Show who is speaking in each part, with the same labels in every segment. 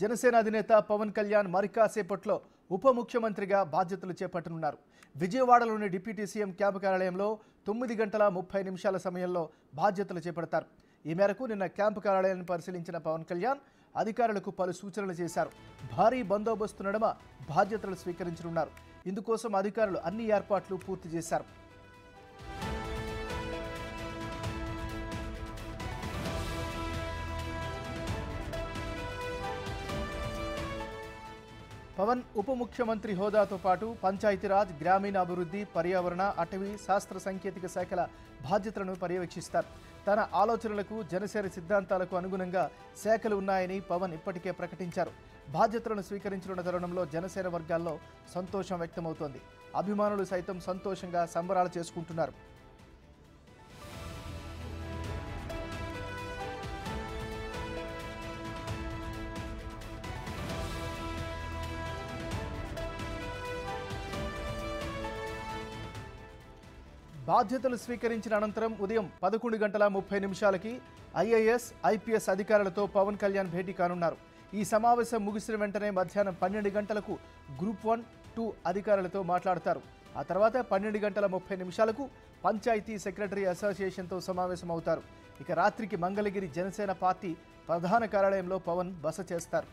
Speaker 1: జనసేన అధినేత పవన్ కళ్యాణ్ మరికాసేపట్లో ఉప ముఖ్యమంత్రిగా బాధ్యతలు చేపట్టనున్నారు. విజయవాడలోని డిప్యూటీ సీఎం క్యాంపు కార్యాలయంలో 9:30 సమయంలో బాధ్యతలు చేపడతారు. ఈ మేరకు నిన్న క్యాంపు కార్యాలయాన్ని పరిశీలించిన పవన్ కళ్యాణ్ అధికారులకు పలు సూచనలు చేశారు. భారీ బందోబస్తు నడుమ బాధ్యతలు స్వీకరించనున్నారు. ఇందుకోసం అధికారులు అన్ని ఏర్పాట్లు పూర్తి చేశారు. పవన్ ఉప ముఖ్యమంత్రి హోదాతో పాటు పంచాయతీరాజ్, గ్రామీణాభివృద్ధి, పర్యావరణ, అటవీ, శాస్త్ర సాంకేతిక శాఖల బాధ్యతలను పర్యవేక్షిస్తారు. తన ఆలోచనలకు, జనసేన సిద్ధాంతాలకు అనుగుణంగా శాఖలు ఉన్నాయని పవన్ ఇప్పటికే ప్రకటించారు. బాధ్యతలను స్వీకరించనున్న తరుణంలో జనసేన వర్గాల్లో సంతోషం వ్యక్తమవుతోంది. అభిమానులు సైతం సంతోషంగా సంబరాలు చేసుకుంటున్నారు. బాధ్యతలు స్వీకరించిన అనంతరం ఉదయం 11:30 ఐఏఎస్, ఐపీఎస్ అధికారులతో పవన్ కళ్యాణ్ భేటీ కానున్నారు. ఈ సమావేశం ముగిసిన వెంటనే మధ్యాహ్నం 12 గంటలకు గ్రూప్ 1, 2 అధికారులతో మాట్లాడతారు. ఆ తర్వాత 12:30 పంచాయతీ సెక్రటరీ అసోసియేషన్తో సమావేశం అవుతారు. ఇక రాత్రికి మంగళగిరి జనసేన పార్టీ ప్రధాన కార్యాలయంలో పవన్ బస చేస్తారు.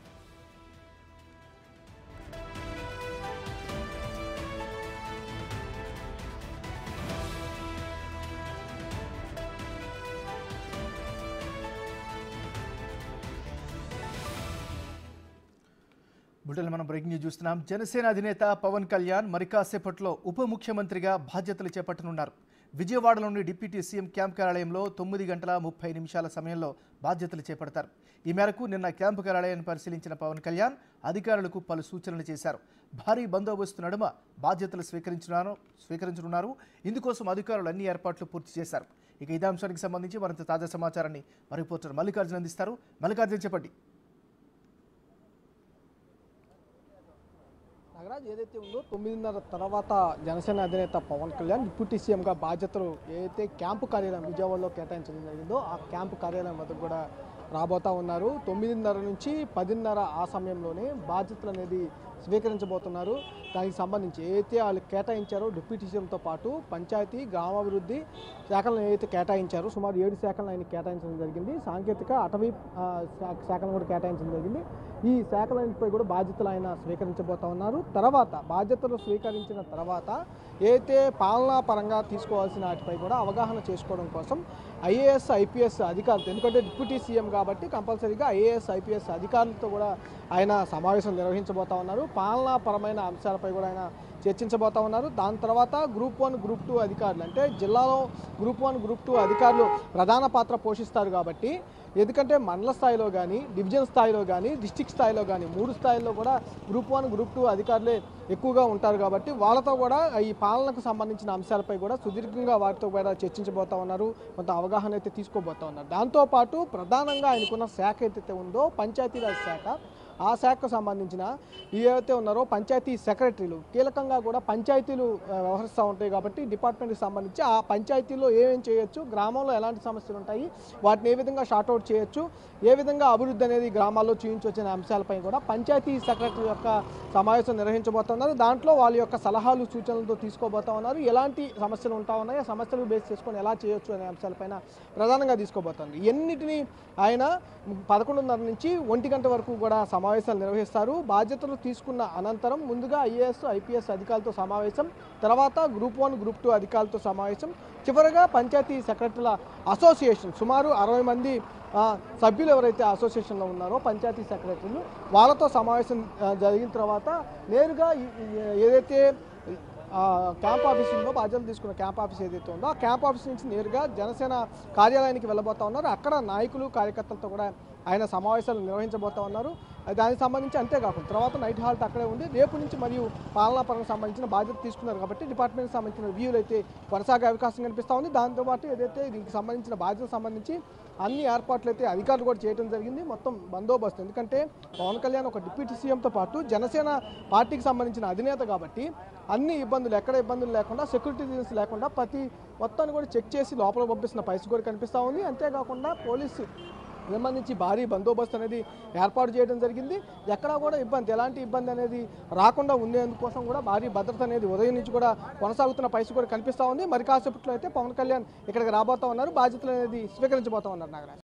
Speaker 1: బులెటిన్లో మనం బ్రేకింగ్ న్యూస్ చూస్తున్నాం. జనసేన అధినేత పవన్ కళ్యాణ్ మరికాసేపట్లో ఉప ముఖ్యమంత్రిగా బాధ్యతలు చేపట్టనున్నారు. విజయవాడలోని డిప్యూటీ సీఎం క్యాంప్ కార్యాలయంలో 9:30 సమయంలో బాధ్యతలు చేపడతారు. ఈ మేరకు నిన్న క్యాంపు కార్యాలయాన్ని పరిశీలించిన పవన్ కళ్యాణ్ అధికారులకు పలు సూచనలు చేశారు. భారీ బందోబస్తు నడుమ బాధ్యతలు స్వీకరించనున్నారు. ఇందుకోసం అధికారులు అన్ని ఏర్పాట్లు పూర్తి చేశారు. ఇక ఇదే అంశానికి సంబంధించి మరింత తాజా సమాచారాన్ని మా రిపోర్టర్ మల్లికార్జున అందిస్తారు. మల్లికార్జున చెప్పండి.
Speaker 2: నాగరాజ్, ఏదైతే ఉందో 9:30 తర్వాత జనసేన అధినేత పవన్ కళ్యాణ్ డిప్యూటీ సీఎంగా బాధ్యతలు ఏదైతే క్యాంపు కార్యాలయం విజయవాడలో కేటాయించడం జరిగిందో ఆ క్యాంపు కార్యాలయం వద్దకు కూడా రాబోతా ఉన్నారు. 9:30 నుంచి 10:30 ఆ సమయంలోనే బాధ్యతలు అనేది స్వీకరించబోతున్నారు. దానికి సంబంధించి ఏదైతే వాళ్ళు కేటాయించారో డిప్యూటీ సీఎంతో పాటు పంచాయతీ, గ్రామాభివృద్ధి శాఖలను ఏదైతే కేటాయించారో సుమారు 7 శాఖలను ఆయన కేటాయించడం జరిగింది. సాంకేతిక, అటవీ శాఖలను కూడా కేటాయించడం జరిగింది. ఈ శాఖలన్నిటిపై కూడా బాధ్యతలు ఆయన స్వీకరించబోతా ఉన్నారు. తర్వాత బాధ్యతలు స్వీకరించిన తర్వాత ఏదైతే పాలనా పరంగా తీసుకోవాల్సిన వాటిపై కూడా అవగాహన చేసుకోవడం కోసం ఐఏఎస్, ఐపీఎస్ అధికారులతో, ఎందుకంటే డిప్యూటీ సీఎం కాబట్టి కంపల్సరీగా ఐఏఎస్, ఐపీఎస్ అధికారులతో కూడా ఆయన సమావేశం నిర్వహించబోతా ఉన్నారు. పాలనాపరమైన అంశాలపై కూడా ఆయన చర్చించబోతా ఉన్నారు. దాని తర్వాత గ్రూప్ 1, గ్రూప్ 2 అధికారులు, అంటే జిల్లాలో గ్రూప్ 1, గ్రూప్ 2 అధికారులు ప్రధాన పాత్ర పోషిస్తారు కాబట్టి, ఎందుకంటే మండల స్థాయిలో కానీ, డివిజన్ స్థాయిలో కానీ, డిస్టిక్ స్థాయిలో కానీ 3 స్థాయిల్లో కూడా గ్రూప్ 1, గ్రూప్ 2 అధికారులే ఎక్కువగా ఉంటారు కాబట్టి వాళ్ళతో కూడా ఈ పాలనకు సంబంధించిన అంశాలపై కూడా సుదీర్ఘంగా వారితో కూడా చర్చించబోతా ఉన్నారు. కొంత అవగాహన అయితే తీసుకోబోతా ఉన్నారు. దాంతోపాటు ప్రధానంగా ఆయనకున్న శాఖ ఏదైతే ఉందో పంచాయతీరాజ్ శాఖ, ఆ శాఖకు సంబంధించిన ఏవైతే ఉన్నారో పంచాయతీ సెక్రటరీలు కీలకంగా కూడా పంచాయతీలు వ్యవహరిస్తూ ఉంటాయి కాబట్టి డిపార్ట్మెంట్కి సంబంధించి ఆ పంచాయతీలో ఏమేం చేయొచ్చు, గ్రామంలో ఎలాంటి సమస్యలు ఉంటాయి, వాటిని ఏ విధంగా షార్ట్అవుట్ చేయొచ్చు, ఏ విధంగా అభివృద్ధి అనేది గ్రామాల్లో చూపించవచ్చిన అంశాలపై కూడా పంచాయతీ సెక్రటరీ యొక్క సమావేశం నిర్వహించబోతున్నారు. దాంట్లో వాళ్ళ యొక్క సలహాలు, సూచనలతో తీసుకోబోతా ఉన్నారు. ఎలాంటి సమస్యలు ఉంటా ఉన్నాయి, ఆ సమస్యలు బేస్ చేసుకొని ఎలా చేయొచ్చు అనే అంశాలపైన ప్రధానంగా తీసుకోబోతుంది. ఎన్నిటినీ ఆయన 11:30 నుంచి 1 గంట వరకు కూడా సమావేశాలు నిర్వహిస్తారు. బాధ్యతలు తీసుకున్న అనంతరం ముందుగా ఐఏఎస్, ఐపీఎస్ అధికారులతో సమావేశం, తర్వాత గ్రూప్ 1, గ్రూప్ 2 అధికారులతో సమావేశం, చివరగా పంచాయతీ సెక్రటరీల అసోసియేషన్ సుమారు 60 మంది సభ్యులు ఎవరైతే అసోసియేషన్లో ఉన్నారో పంచాయతీ సెక్రటరీలు, వాళ్ళతో సమావేశం జరిగిన తర్వాత నేరుగా ఏదైతే క్యాంప్ ఆఫీస్ ఉందో, బాధ్యతలు తీసుకున్న క్యాంప్ ఆఫీస్ ఏదైతే ఉందో ఆ క్యాంప్ ఆఫీస్ నుంచి నేరుగా జనసేన కార్యాలయానికి వెళ్ళబోతా ఉన్నారు. అక్కడ నాయకులు, కార్యకర్తలతో కూడా ఆయన సమావేశాలు నిర్వహించబోతా ఉన్నారు. దానికి సంబంధించి అంతేకాకుండా తర్వాత నైట్ హాల్ట్ అక్కడే ఉండి రేపు నుంచి మరియు పాలనాపరంగా సంబంధించిన బాధ్యత తీసుకున్నారు కాబట్టి డిపార్ట్మెంట్కి సంబంధించిన రివ్యూలు అయితే కొనసాగే అవకాశం కనిపిస్తూ ఉంది. దాంతోపాటు ఏదైతే దీనికి సంబంధించిన బాధ్యతకు సంబంధించి అన్ని ఏర్పాట్లు అయితే అధికారులు కూడా చేయడం జరిగింది. మొత్తం బందోబస్తు, ఎందుకంటే పవన్ కళ్యాణ్ ఒక డిప్యూటీ సీఎంతో పాటు జనసేన పార్టీకి సంబంధించిన అధినేత కాబట్టి అన్ని ఇబ్బందులు, ఎక్కడ ఇబ్బందులు లేకుండా, సెక్యూరిటీ రీజన్స్ లేకుండా ప్రతి మొత్తాన్ని కూడా చెక్ చేసి లోపల పంపిస్తున్న పరిస్థితి కూడా కనిపిస్తూ ఉంది. అంతేకాకుండా పోలీసు సంబంధించి భారీ బందోబస్తు అనేది ఏర్పాటు చేయడం జరిగింది. ఎక్కడా కూడా ఎలాంటి ఇబ్బంది అనేది రాకుండా ఉండేందుకోసం కూడా భారీ భద్రత అనేది ఉదయం నుంచి కూడా కొనసాగుతున్న పరిస్థితి కూడా కనిపిస్తూ ఉంది. మరి కాసేపట్లో అయితే పవన్ కళ్యాణ్ ఇక్కడికి రాబోతా ఉన్నారు, బాధ్యతలు అనేది స్వీకరించబోతా ఉన్నారు. నాగరాజ్.